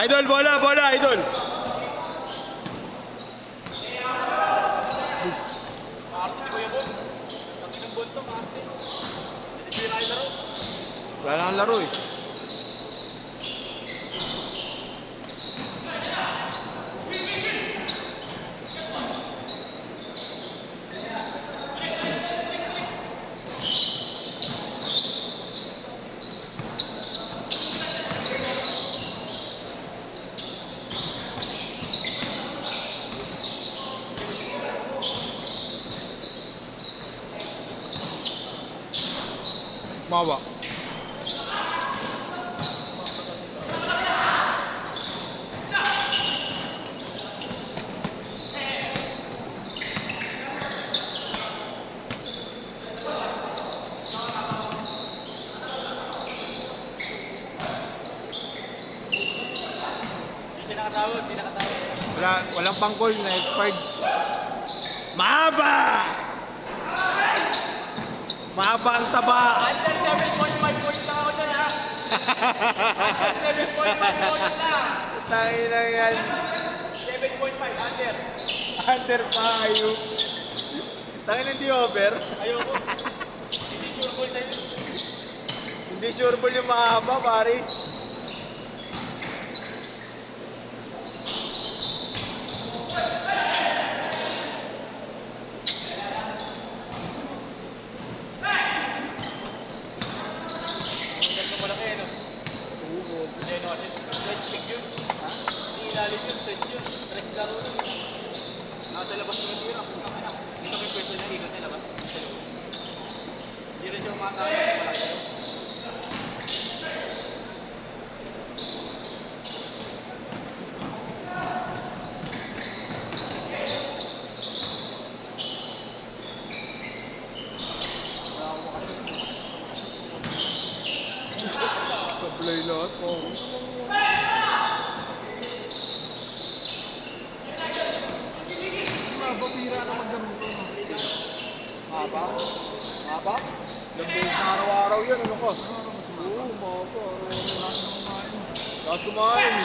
Idol, bola, bola, idol. Arte si Kuya Bon. Sabi ng Bon to, arte. Hindi sila kayo laro. Wala na ang laro eh. Mawa. Hindi siya nakatawag, hindi nakatawag. Walang pang-call na expired. Mahaba! Mahaba ang taba. Under 7.5 points lang ako dyan, ha? Under 7.5 points lang. Tangin na yan. 7.5, under. Under pa, ayun. Tangin hindi over. Ayoko. Hindi sure ball sa'yo. Hindi sure ball yung mahaba, pare. Ang ganda malaki, no? Hindi, no, kasi stretch big yun. Hindi ilalim yun, stretch yun. Stress laro nun. Nasa labas mo yung tira. Dito may pwesto niya, ikot niya labas. Sa loob. Hindi rin siya umatake. Malaki yun. Sablay lahat, oh. Mababira na maglaro ko. Mahaba? Mahaba? Lambuhin na araw-araw yan, ano ka? Oo, mahaba. Tapos kumain.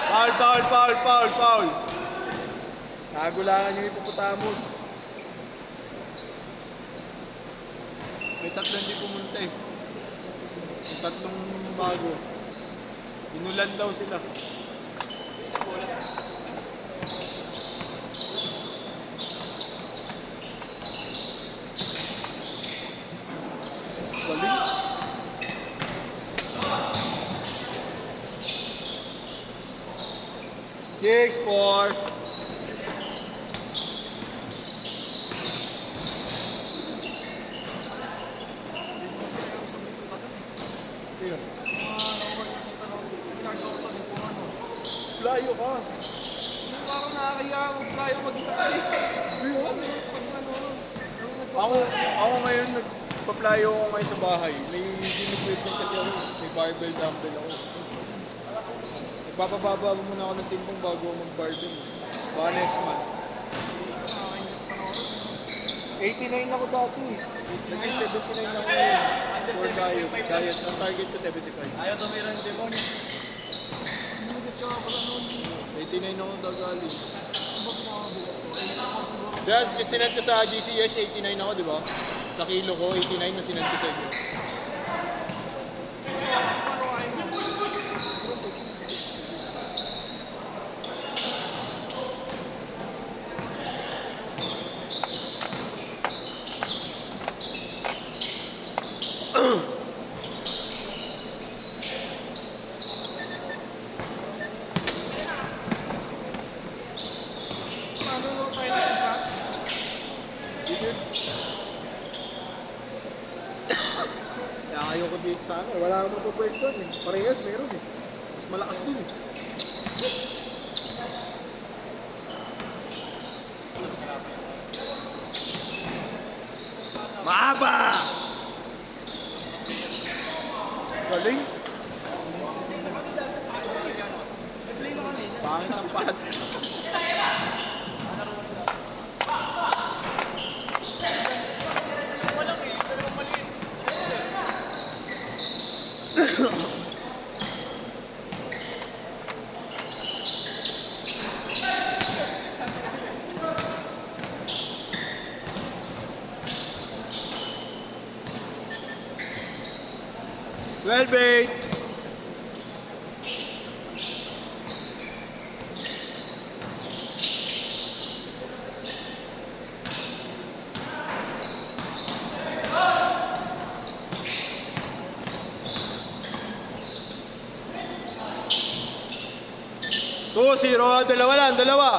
Foul, foul, foul, foul, foul. Nagulangan yung hippopotamus. May tatlong hindi pumunta eh. Yung tatlong bago. Inulan daw sila. Galing. Six, four. Sino? Layo ka. Parang nakakaya mag-layo mag-isa kasi. Ako ngayon nagpa-plyo ako ngayon sa bahay. May gym-equipment kasi ako. May barbell dumbbell ako. Nagpapababa muna ako ng timbang bago ako mag-barbell. Baka next month. 89 ako dati. Naging 79 ako ngayon. For diet. Diet. Ang target ko 75. Ayaw tumira yung demon. 89 ako dagali. Just sinend ko sa GCS, 89 ako, di ba? Sa kilo ko, 89 na sinend ko sa inyo. Kaya ayoko dito sa ano, wala akong mapapwede doon eh. Parehas meron eh. Mas malakas dun eh. Mahaba! Galing! Pangit ang pass. Well, bait. Two, zero, dalawa lang, dalawa.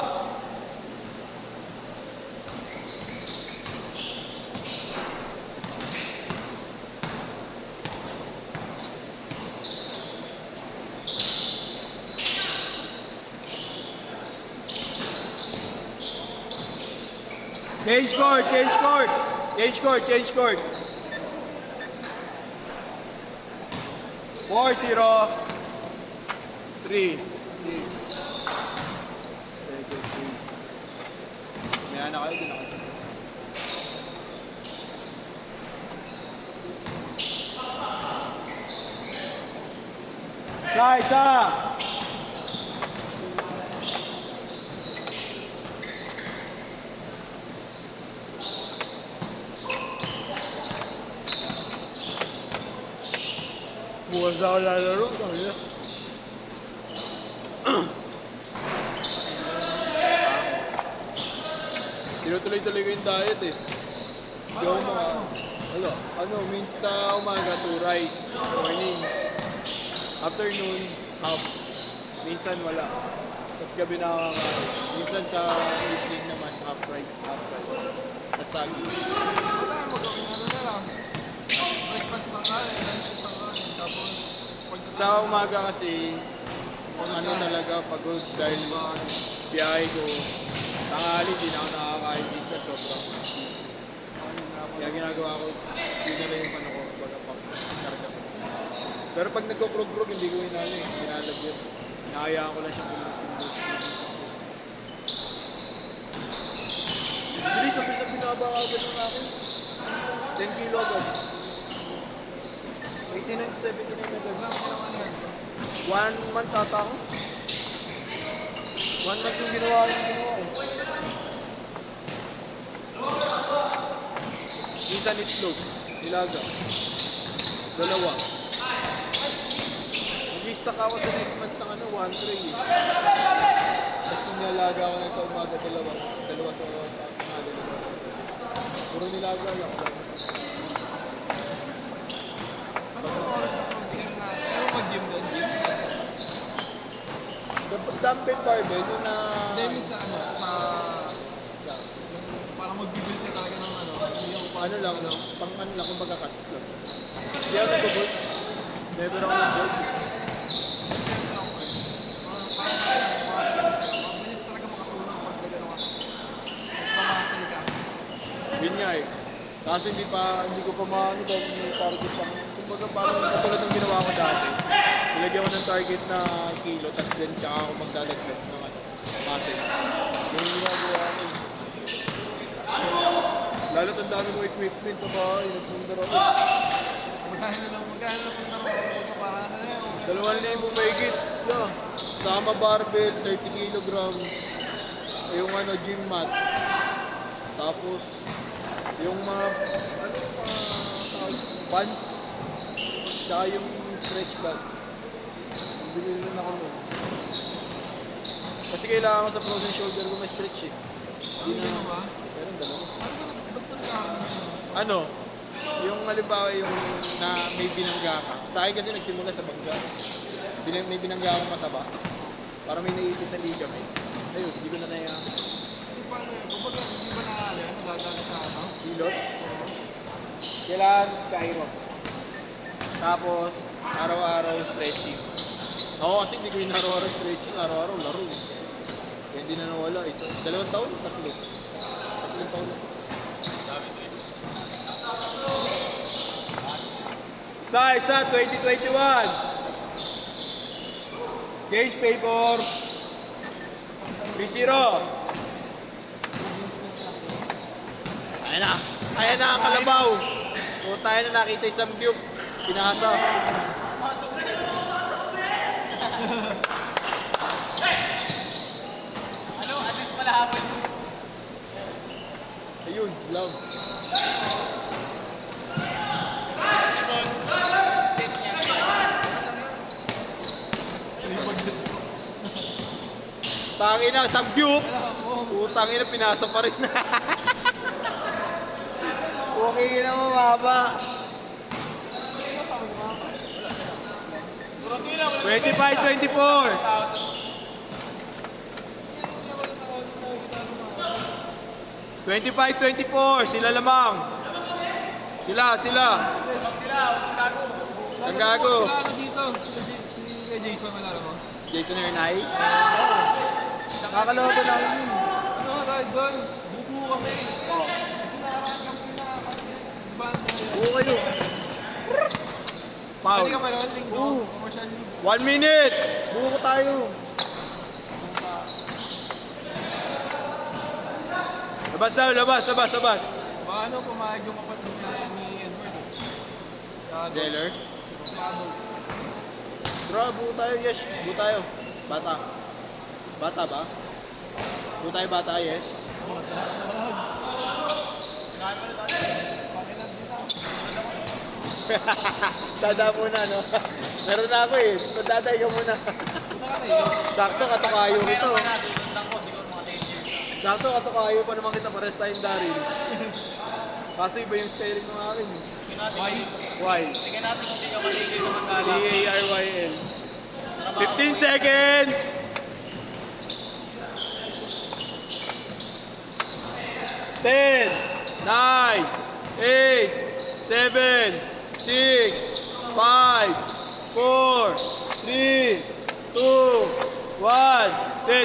Change court, change court. Change court, change court. 4-0. 3. May na kayo, din ako. Isa. Bukas na ako lalaro. Tinutuloy-tuloy ko yung diet eh. Hindi ako minsan sa umaga, 2 rice. Morning. Afternoon, half. Minsan wala. Tapos gabi na ako kakain. Minsan sa evening naman, half rice, half rice. Tapos sagi. Breakfast lang kain, lunch lang kain, tapos Sa umaga kasi, ano talaga, pagod dahil biyahe ko. Tanghali, di na ako nakakain minsan, sobrang. Kaya ginagawa ko, pinala yung ano ko, baga pang karga ko. Pero pag nagko-krog-krog, hindi ko inalagyan. Nakayaan ko lang siya pulot-pulot. Bilis, sabi binaba ka agad yung akin. 10 kilo agad. 89 to 79 agad. 1 month ata ako. 1 month yung ginawa ko. Minsan itlog, nilaga. 2. Mag-i-stock ako sa next month ng 1 tray. Tapos nilalaga ako na sa umaga, 2 sa umaga. Puro nilaga lang. mag-gym doon, gym. Dumbbell barbell yun na... Hindi, sa parang mag-build ka talaga ng Ano lang, pang ano lang, kung magka-cuts lang. Hindi ako nag-bolt. Never ako nag-bolt. Mabilis talaga makatulong pag gano'n ka. Pamasal ka. Yun nga eh. Kasi hindi ko pa maano dahil may target pang... Kumbaga parang katulad ng ginawa ko dati. Nilagyan ko ng target na kilo, tapos din tsaka ako magdalagdag ng muscle. Yung ginagawa ko eh. Lalo ang dami kong equipment pa inagpundar ako. Magkahil na punta mo para na yun. 2,000 mahigit. Sama barbell, 30 kilograms. Yung gym mat. Tapos, yung mga, pants. Tsaka yung stretch bag. Bili rin ako nun. Kasi kailangan ko sa frozen shoulder ko may stretch eh. Hindi na ba? Pero dalawa. Ano? Yung halimbawa yung na may binangga ka. Sa akin kasi nagsimula sa bangga. May binangga akong mataba. Para may naiipit na ligament. Ayun, hindi ko na naya. Kumbaga, hindi ba nagagawa sa ano? Hilot? Kailangan kairo. Tapos, araw-araw stretching. Ako kasi hindi ko yung araw-araw stretching, araw-araw laro. Kaya hindi na nawala. 2 taon, 3. 3 taon. Isa, 2021. Change paper. 3-0. Ayan na ang kalabaw. O tayo na nakita yung samgyup. Pinasa. Tangin na, samgyup. Putang ina, pinasa pa rin. Okay na mababa. 25-24. 25-24, sila lamang. Sila. Ang gago. Sila dito. Si Jason malala mo. Jason Hernandez. Nakakalobo namin yun. Ano, dahil doon, bubuo kami. Kasi nakakagam ko na Buo kayo. Foul. Pwede ka pa naman, linggo. Oo. Commercial league. 1 minute. Buo ko tayo. Labas daw, labas. Paano pumayag yung kapatid niya ni Edward? Zeller. Paano? Bro, buo tayo, yes. Buo tayo. Bata. Bata ba? Buo tayo bata, yes. Dada muna, no? Meron na ako eh. Daday ka muna. Sakto, katukayo ito. Sakto, katukayo pa naman kita pares tayong Daryl. Kaso iba yung styling ng akin. Why? Tingnan natin kung hindi ka maligay sa Mandala. D-A-R-Y-L. 15 seconds! 10, 9, 8, 7, 6, 5, 4, 3, 2, 1, set.